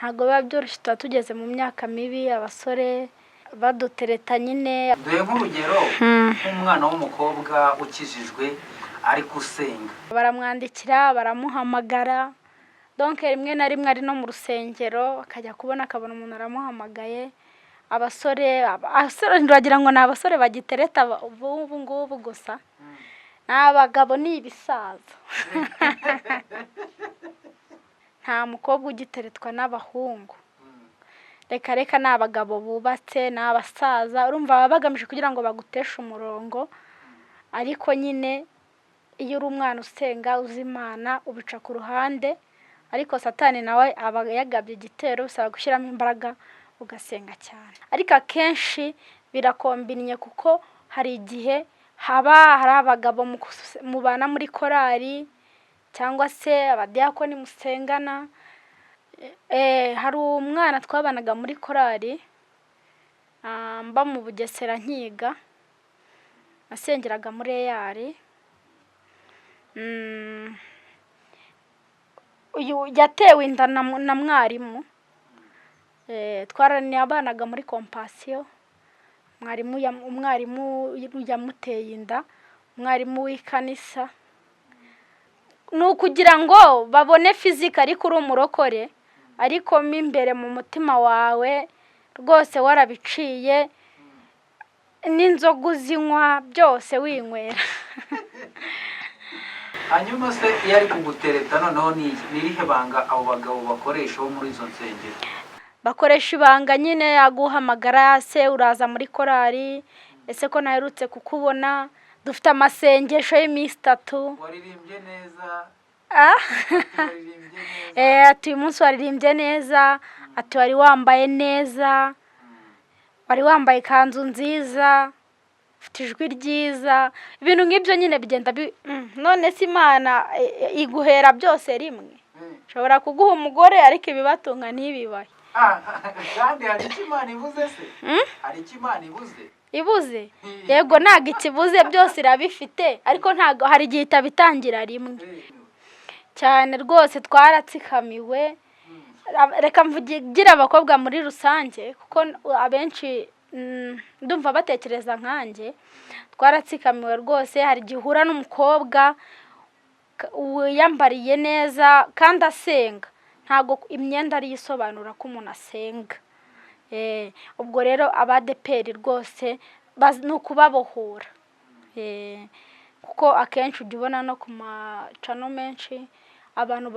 ntago biba byoroshye, tuba tugeze mu myaka mibi, abasore badutereta nyine. Duhe nk'urugero nk'umwana w'umukobwa ukijijwe ari gusenga, baramwandikira, baramuhamagara, donc rimwe na rimwe ari no mu rusengero akajya kubona akabona umuntu aramuhamagaye. Abasore ndagira ngo ni abasore bagitereta ubu ngubu gusa, n'abagabo ni ibisaza. Nta mukobwa ugiteretwa n'abahungu, reka ni abagabo bubatse, ni abasaza. Urumva baba bagamije kugira ngo baguteshe umurongo, ariko nyine iyo uri umwana usenga uzi Imana ubica ku ruhande, ariko Satani nawe aba yagabye igitero, bisaba gushyiramo imbaraga ugasenga cyane. Ariko akenshi birakombinnye kuko hari igihe hari abagabo mubana muri korali cyangwa se abadiyakoni musengana. Hari umwana twabanaga muri korali, mba mu Bugesera nkiga, nasengeraga muri eyari. Uyu yatewe inda na mwarimu, twaranabanaga muri kompasiyo. Umwarimu yamuteye inda, umwarimu w'ikanisa. Ni ukugira ngo babone fizika ariko uri umurokore, ariko mo imbere mu mutima wawe rwose warabiciye, n'inzoga uzinywa byose winywera. hanyuma se iyo ari kugutereta noneho ni irihe banga abo bagabo bakoresha bo muri izo nsengero? Bakoresha ibanga nyine, aguhamagara, se uraza muri korali, ese ko naherutse kukubona, dufite amasengesho y'iminsi 3. Waririmbye neza. Ati uyu munsi waririmbye neza, ati wari wambaye neza, wari wambaye ikanzu nziza, ufite ijwi ryiza. Ibintu nk'ibyo nyine bigenda none se Imana iguhera byose rimwe? Ushobora kuguha umugore ariko ibibatunga ntibibahe. Kandi hari icyo Imana ivuze se? Hari icyo Imana ivuze? Ibuze? Yego ntago ikibuze, byose irabifite, ariko ntago hari igihe itabitangira rimwe cyane. Rwose twaratsikamiwe. Reka mvugira abakobwa muri rusange kuko abenshi ndumva batekereza nkanjye. Twaratsikamiwe rwose. Hari igihe uhura n'umukobwa yambariye neza kandi asenga, ntago imyenda ari isobanura ko umuntu asenga. Ubwo rero abadeperi rwose ni ukubabohora, kuko akenshi ujya ubona no ku macano menshi abantu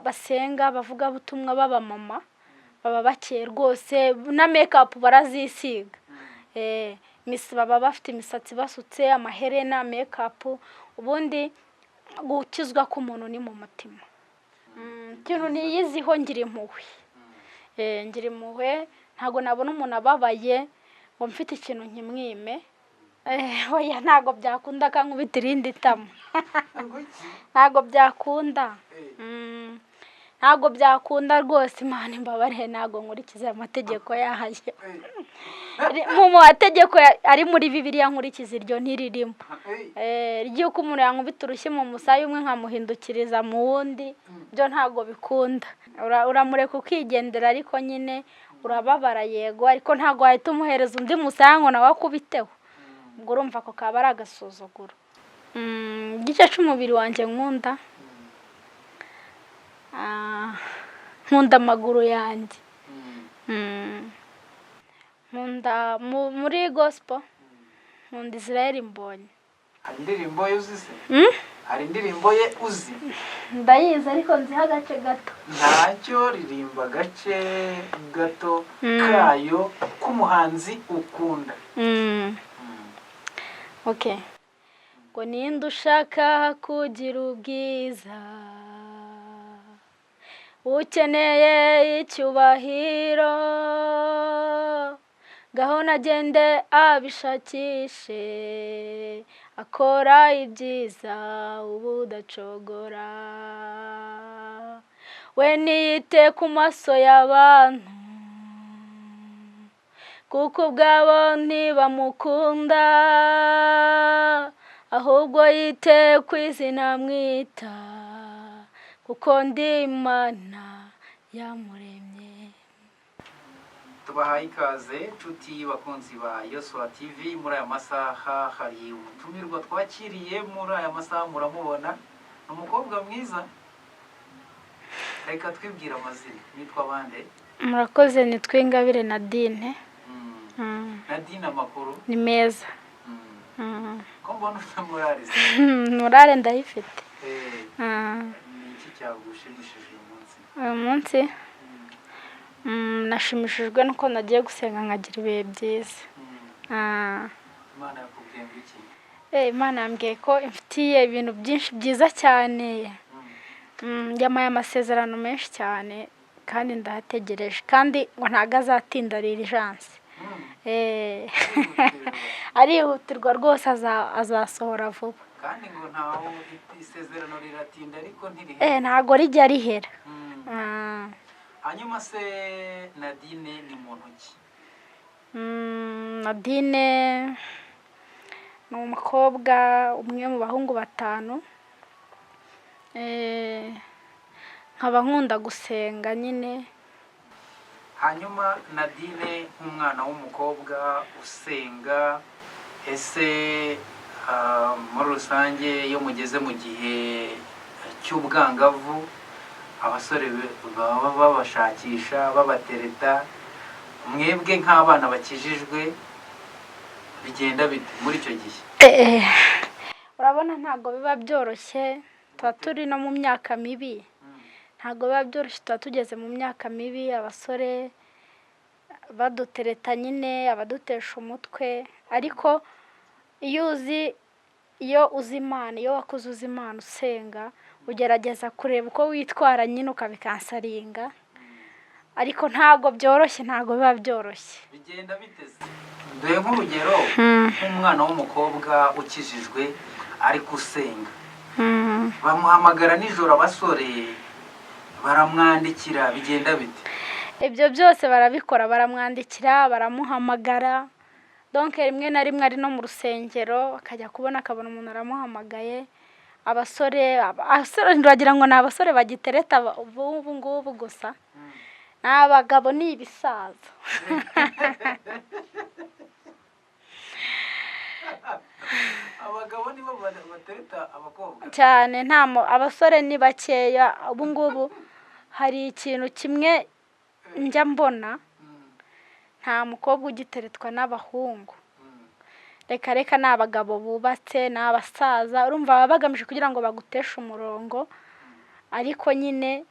basenga bavuga butumwa b'abamama baba bakeye rwose, na makeup barazisiga. Baba bafite imisatsi basutse, amaherena, makeup. Ubundi gukizwa k'umuntu ni mu mutima. Ikintu ntiyiziho ngira impuhwe. Ngira impuhwe, ntago nabona umuntu ababaye ngo mfite ikintu nkimwime. Oya, ntago byakunda kankubita irindi tama. Ntago byakunda. Ntago byakunda rwose. Imana imbabare, ntago nkurikiza amategeko yahaye. Mu mategeko ari muri Bibiliya nkurikiza iryo ntiririmo. Ry'uko umuntu yankubita urushyi mu musaya umwe nkamuhindukiriza mu wundi, byo ntago bikunda. Uramureka ukigendera, ariko nyine urababara yego, ariko ntago wahita umuhereza undi musaya ngo nawe akubiteho. Ubwo urumva ko kaba ari agasuzuguro. Igice cy'umubiri wanjye nkunda, nkunda amaguru yanjye. Nkunda muri gospel, nkunda Israel Mbonyi. Hari indirimbo ye uzi se? Hari indirimbo ye uzi? Ndayizi ariko nziho agace gato. Ntacyo, ririmba agace gato kayo k'umuhanzi ukunda. Okay. Ngo ninde ushaka kugira ubwiza, ukeneye icyubahiro, gahona agende abishakishe, akora ibyiza ubudacogora. We niyite ku maso y'abantu, kuko ubwabo ntibamukunda, ahubwo yite ku izina mwita, kuko ndi Imana yamuremye. tubahaye ikaze nshuti bakunzi ba Yoswa TV. muri aya masaha hari umutumirwa twakiriye. muri aya masaha muramubona, ni umukobwa mwiza. reka twibwire amazina. nitwa bande? murakoze, nitwa Ingabire Nadine. Nadine, amakuru? ni meza. ko mbona ufite morale se? morale ndayifite. ni iki cyagushimishije uyu munsi? uyu munsi nashimishijwe nuko nagiye gusenga nkagira ibihe byiza. Imana yakubwiye ngo iki? Imana yambwiye ko imfitiye ibintu byinshi byiza cyane. Yamaye amasezerano menshi cyane kandi ndahategereje, kandi ngo ntago azatinda Lilijansi. arihutirwa rwose, azasohora vuba. kandi ngo ntaho isezerano riratinda ariko ntago rijya rihera. hanyuma se Nadine ni muntu ki? Nadine ni umukobwa umwe mu bahungu 5. nkaba nkunda gusenga nyine. hanyuma Nadine nk'umwana w'umukobwa usenga, ese muri rusange iyo mugeze mu gihe cy'ubwangavu abasore baba babashakisha babatereta, mwebwe nk'abana bakijijwe bigenda bite muri icyo gihe? urabona ntabwo biba byoroshye, tuba turi no mu myaka mibi. ntabwo biba byoroshye, tuba tugeze mu myaka mibi, abasore badutereta nyine, abadutesha umutwe. ariko iyo uzi Imana, iyo wakuze uzi Imana usenga, ugerageza kureba uko witwara nyine ukabikansaringa. ariko ntabwo byoroshye, ntabwo biba byoroshye. bigenda biteze. duhe nk'urugero nk'umwana w'umukobwa ukijijwe ariko usenga, bamuhamagara nijoro, abasore baramwandikira, bigenda bite? ibyo byose barabikora, baramwandikira, baramuhamagara. donc rimwe na rimwe ari no mu rusengero akajya kubona akabona umuntu aramuhamagaye. abasore ndagira ngo ni abasore bagitereta ubu ngubu gusa, ni abagabo, ni ibisaza. abagabo nibo batereta abakobwa cyane, abasore ni bakeya ubu ngubu. hari ikintu kimwe njya mbona, nta mukobwa ugiteretwa n'abahungu. reka ni abagabo bubatse, ni abasaza. urumva baba bagamije kugira ngo baguteshe umurongo. ariko nyine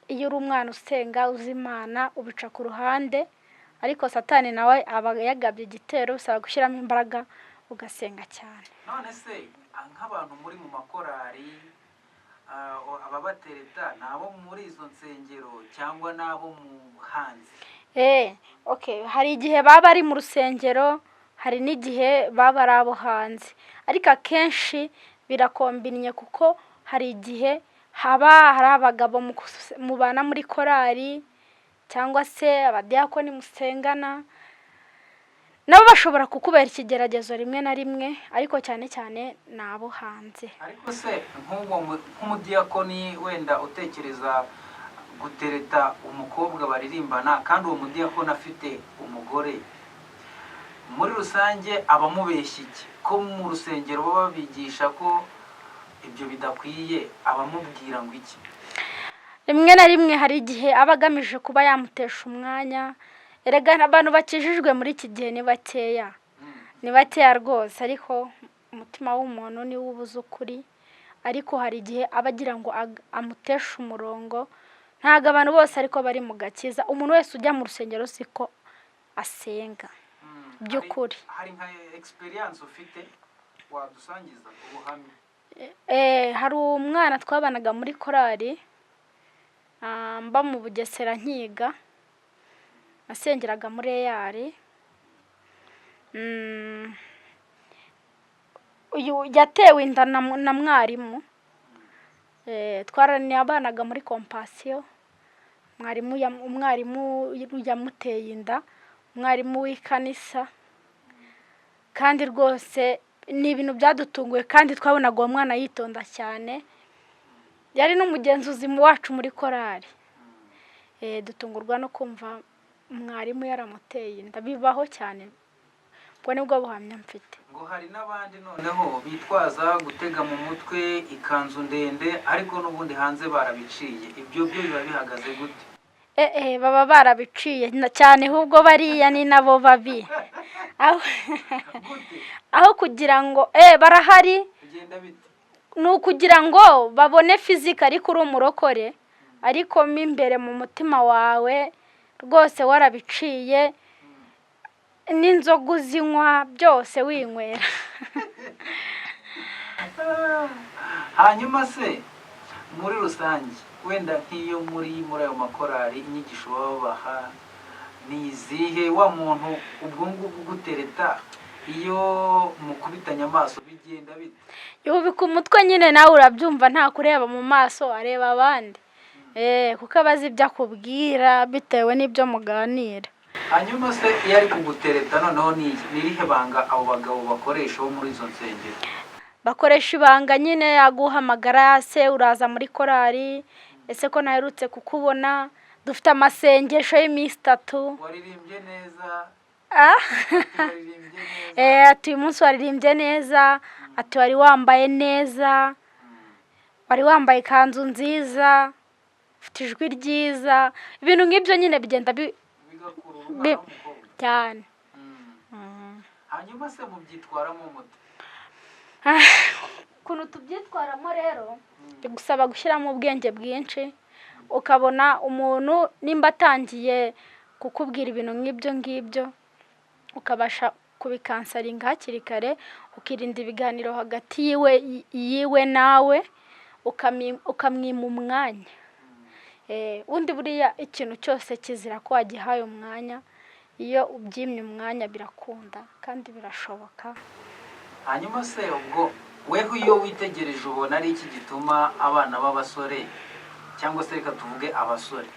iyo uri umwana usenga uzi Imana ubica ku ruhande. ariko Satani nawe aba yagabye igitero, bisaba gushyiramo imbaraga ugasenga cyane. none se nk'abantu muri mu makorari ababatereta ni abo muri izo nsengero cyangwa ni abo mu hanze? hari igihe baba ari mu rusengero, hari n'igihe baba ari abo hanze. ariko akenshi birakombinnye, kuko hari igihe haba hari abagabo mubana muri korari, cyangwa se abadiyakoni musengana, nabo bashobora kukubera ikigeragezo rimwe na rimwe, ariko cyane cyane ni abo hanze. ariko se nk'umudiyakoni wenda utekereza gutereta umukobwa baririmbana, kandi uwo mudiyakoni afite umugore, muri rusange abamubeshya iki? ko mu rusengero baba babigisha ko ibyo bidakwiye, abamubwira ngo iki? rimwe na rimwe hari igihe aba agamije kuba yamutesha umwanya. erega abantu bakijijwe muri iki gihe ni bakeya, ni bakeya rwose. ariko umutima w'umuntu niwo ubuze ukuri. ariko hari igihe aba agira ngo amuteshe umurongo. ntabwo abantu bose ariko bari mu gakiza. umuntu wese ujya mu rusengero siko asenga by'ukuri. hari nka experience ufite wadusangiza ubuhamya? hari umwana twabanaga muri korari, mba mu Bugesera nkiga, nasengeraga muri eyari. uyu yatewe inda na mwarimu. twaranabanaga muri kompasiyo. umwarimu yamuteye inda, umwarimu w'ikanisa. kandi rwose ni ibintu byadutunguye, kandi twabonaga uwo mwana yitonda cyane. yari n'umugenzuzi wacu muri korari. dutungurwa no kumva mwarimu yaramuteye inda, bibaho cyane, ubwo nibwo buhamya mfite. ngo hari n'abandi noneho bitwaza gutega mu mutwe ikanzu ndende ariko n'ubundi hanze barabiciye, ibyo byo biba bihagaze gute? Baba barabiciye cyane, ahubwo bariya ni nabo babi. Aho kugira ngo barahari, ni ukugira ngo babone fizika ariko uri umurokore, ariko mo imbere mu mutima wawe rwose warabiciye, n'inzoga uzinywa byose winywera. Hanyuma se muri rusange wenda nk'iyo muri ayo makorari inyigisho babaha ni izihe? Wa muntu ubwo ngubwo gutereta iyo mukubitanye amaso bigenda bite? Yubika umutwe nyine, nawe urabyumva, nta kureba mu maso, areba abandi, kuko abazi ibyo akubwira bitewe n'ibyo muganira. Hanyuma se iyo ari kugutereta noneho ni irihe banga abo bagabo bakoresha bo muri izo nsengero? Bakoresha ibanga nyine, aguhamagara, se uraza muri korari, ese ko naherutse kukubona, dufite amasengesho y'iminsi 3. Waririmbye neza? Ati uyu munsi waririmbye neza, ati wari wambaye neza, wari wambaye ikanzu nziza, ufite ijwi ryiza, ibintu nk'ibyo nyine bigenda cyane. Hanyuma se mubyitwaramo mute? Ukuntu tubyitwaramo rero bigusaba gushyiramo ubwenge bwinshi, ukabona umuntu nimba atangiye kukubwira ibintu nk'ibyo ngibyo, ukabasha kubikansaringa hakiri kare, ukirinda ibiganiro hagati yiwe nawe, ukamwima umwanya. Undi buriya ikintu cyose kizira ko wagihaye umwanya, iyo ubyimye umwanya birakunda kandi birashoboka. Hanyuma se ubwo weho iyo witegereje ubona ari iki gituma abana b'abasore cyangwa se reka tuvuge abasore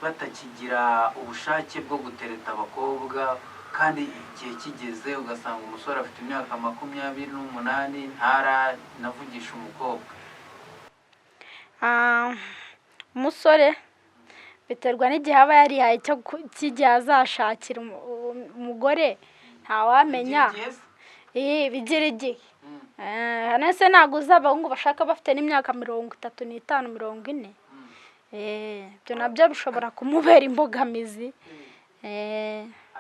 batakigira ubushake bwo gutereta abakobwa, kandi igihe kigeze ugasanga umusore afite imyaka 28 ntaranavugisha umukobwa? Umusore biterwa n'igihe aba yarihaye cy'igihe azashakira umugore, ntawamenya. Bigira igihe. Nese ntabwo uzi abahungu bashaka bafite n'imyaka 35, 40. Ibyo nabyo bishobora kumubera imbogamizi.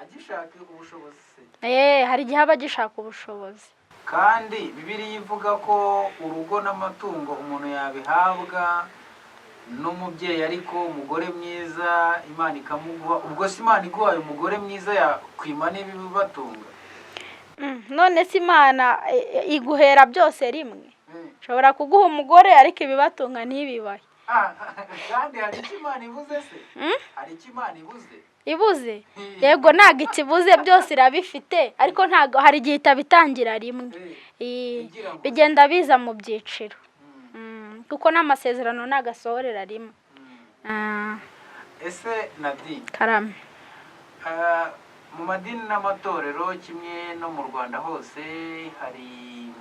Agishaka ubushobozi se? Hari igihe aba agishaka ubushobozi. Kandi Bibiliya ivuga ko urugo n'amatungo umuntu yabihabwa n'umubyeyi, ariko umugore mwiza Imana ikamuguha. Ubwo se Imana iguhaye umugore mwiza yakwima n'ibibatunga? None se Imana iguhera byose rimwe? Ushobora kuguha umugore ariko ibibatunga ntibibahe. Kandi hari icyo Imana ibuze se? Hari icyo Imana ibuze? Ibuze? Yego ntabwo ikibuze, byose irabifite, ariko ntabwo hari igihe itabitangira rimwe. Bigenda biza mu byiciro, kuko n'amasezerano ntagasohorera rimwe. Ese Nadine, karame, mu madini n'amatorero kimwe no mu Rwanda hose, hari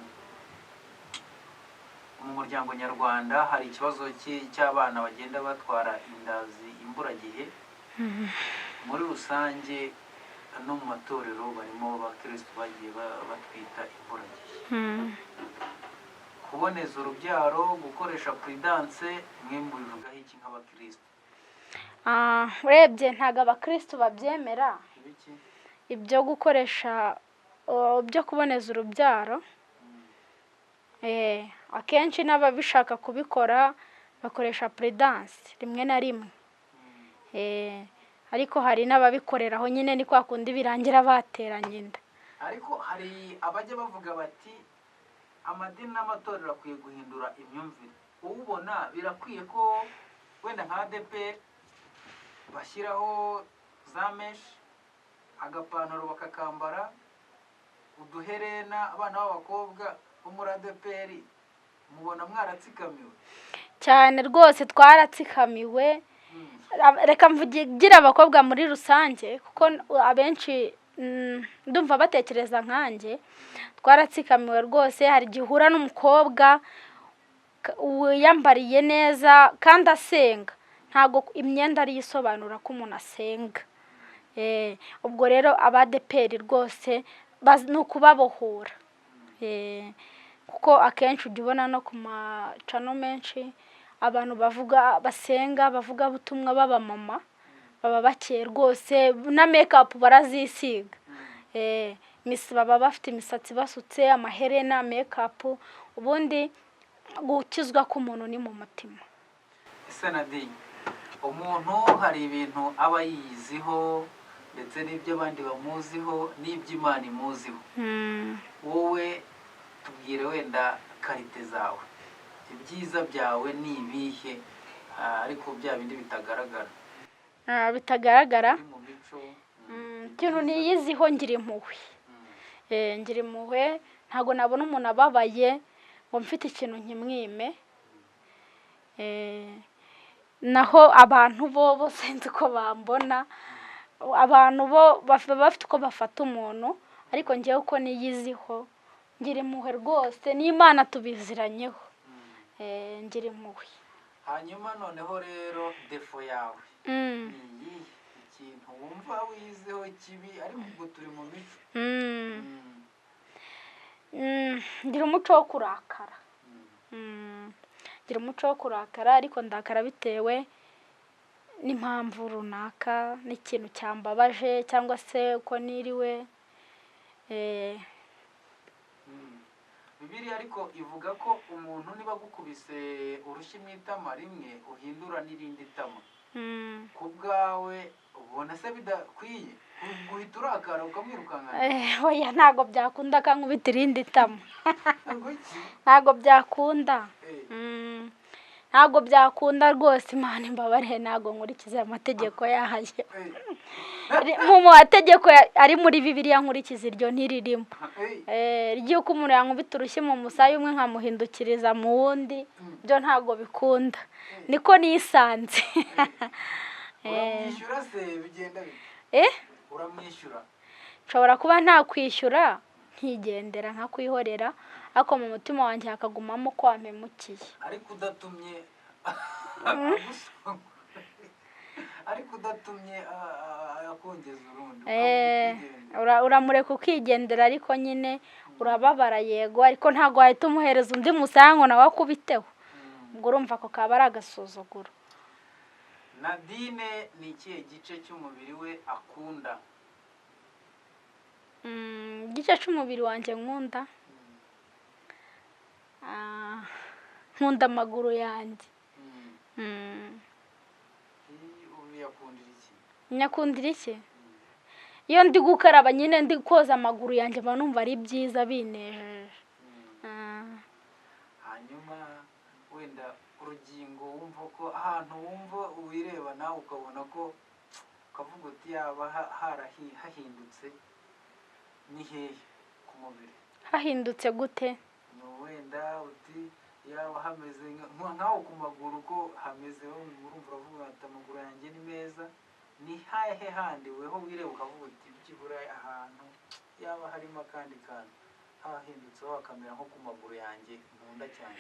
mu muryango nyarwanda hari ikibazo cy'abana bagenda batwara indazi imburagihe. Muri rusange no mu matorero barimo abakristo bagiye batwita imburagihe. Kuboneza urubyaro, gukoresha prudence, mwe mubivugaho iki nk'abakristo? Urebye ntabwo abakristo babyemera ibyo gukoresha byo kuboneza urubyaro. Akenshi n'ababishaka kubikora bakoresha prudence rimwe na rimwe. Ariko hari n'ababikoreraho nyine, ni kwa kundi birangira bateranye inda. Ariko hari abajya bavuga bati amadini n'amatorero akwiye guhindura imyumvire. Ubona birakwiye ko wenda nka ADEPR bashyiraho za meshi, agapantaro bakakambara, uduherena, abana b'abakobwa bo muri ADEPR mubona mwaratsikamiwe? Cyane rwose twaratsikamiwe. Reka mvugira abakobwa muri rusange, kuko abenshi ndumva batekereza nkanjye. Twaratsikamiwe rwose. Hari igihe uhura n'umukobwa wiyambariye neza kandi asenga, ntabwo imyenda ariyo isobanura ko umuntu asenga. Ubwo rero abadeperi rwose ni ukubabohora, kuko akenshi ujya ubona no ku macano menshi abantu basenga bavuga butumwa b'abamama baba bakeye rwose, na make-up barazisiga, baba bafite imisatsi basutse, amaherena, make-up. Ubundi gukizwa k'umuntu ni mu mutima. Ese Nadine, umuntu hari ibintu aba yiyiziho ndetse n'ibyo abandi bamuziho n'iby'Imana imuziho. Wowe tubwire wenda karite zawe, ibyiza byawe ni ibihe, ariko bya bindi bitagaragara. Bitagaragara mu mico. ikintu niyiziho, ngira impuhwe. Ngira impuhwe, ntabwo nabona umuntu ababaye ngo mfite ikintu nkimwime. Naho abantu bo sinzi ko bambona, abantu bo bafite uko bafata umuntu, ariko njyewe uko niyiziho ngira impuhwe rwose, n'Imana tubiziranyeho. Ngira impuhwe. Hanyuma noneho rero defo yawe ni iyihe? Ikintu wumva wiyiziho kibi ariko ubwo turi mu mico. Ngira umuco wo kurakara. Ngira umuco wo kurakara, ariko ndakara bitewe n'impamvu runaka, n'ikintu cyambabaje cyangwa se uko niriwe. Bibiliya ariko ivuga ko umuntu niba agukubise urushyi mu itama rimwe uhindura n'irindi tama. Ku bwawe ubona se bidakwiye guhita urakara ukamwirukankana? Oya, ntabwo byakunda akankubita irindi tama. Ntabwo byakunda. Ntabwo byakunda rwose, Imana imbabarire, ntabwo nkurikiza amategeko yayo. Mu mategeko ari muri Bibiliya nkurikiza iryo ntiririmo. Ry'uko umuntu yankubita urushyi mu musaya umwe nkamuhindukiriza mu wundi, byo ntabwo bikunda. Niko nisanze. Uramwishyura se bigenda bite? Uramwishyura? Nshobora kuba ntakwishyura nkigendera nkakwihorera, ariko mu mutima wanjye hakagumamo ko wampemukiye. Ariko udatumye akongeza urundi. Uramureka ukigendera, ariko nyine urababara yego, ariko ntabwo wahita umuhereza undi musaya ngo nawe akubiteho. Ubwo urumva ko kaba ari agasuzuguro. Nadine ni ikihe gice cy'umubiri we akunda? Igice cy'umubiri wanjye nkunda, nkunda amaguru yanjye. Nyakundira iki? Iyo ndi gukaraba nyine ndi koza amaguru yanjye mba numva ari byiza binejeje. Hanyuma wenda urugingo wumva ko ahantu wumva wireba nawe ukabona ko ukavuga uti yaba hahindutse, ni hehe ku mubiri? Hahindutse gute? Wenda uti yaba hameze nkaho ku maguru ko hameze, urumva uravuga ati amaguru yanjye ni meza. Ni hehe handi weho wireba ukavuga uti byibura ahantu yaba harimo akandi kantu hahindutseho hakamera nko ku maguru yanjye nkunda cyane?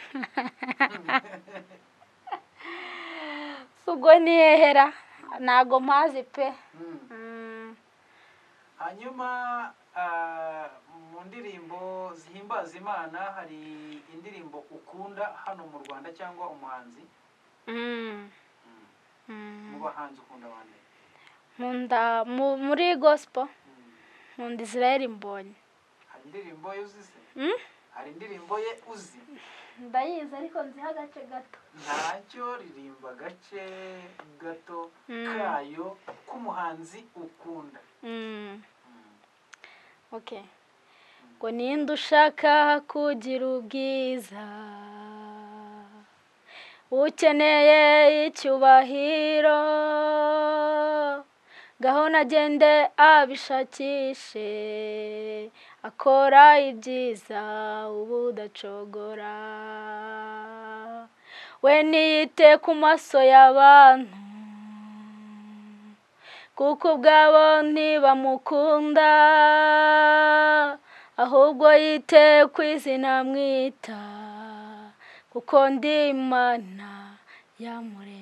Ubwo ni hehera, ntago mpazi pe. Hanyuma mu ndirimbo zihimbaza Imana hari indirimbo ukunda hano mu Rwanda cyangwa umuhanzi? Mu bahanzi ukunda bande? Nkunda muri gospel, nkunda Israel Mbonyi. Hari indirimbo ye uzi se? Hari indirimbo ye uzi? Ndayizi ariko nziho agace gato. Ntacyo, ririmba agace gato kayo k'umuhanzi ukunda. Okay. Ngo ninde ushaka kugira ubwiza, ukeneye icyubahiro, gahona agende abishakishe, akora ibyiza ubudacogora. We niyite ku maso y'abantu, kuko ubwabo ntibamukunda, ahubwo yite ku izina mwita, kuko ndi Imana yamuremye.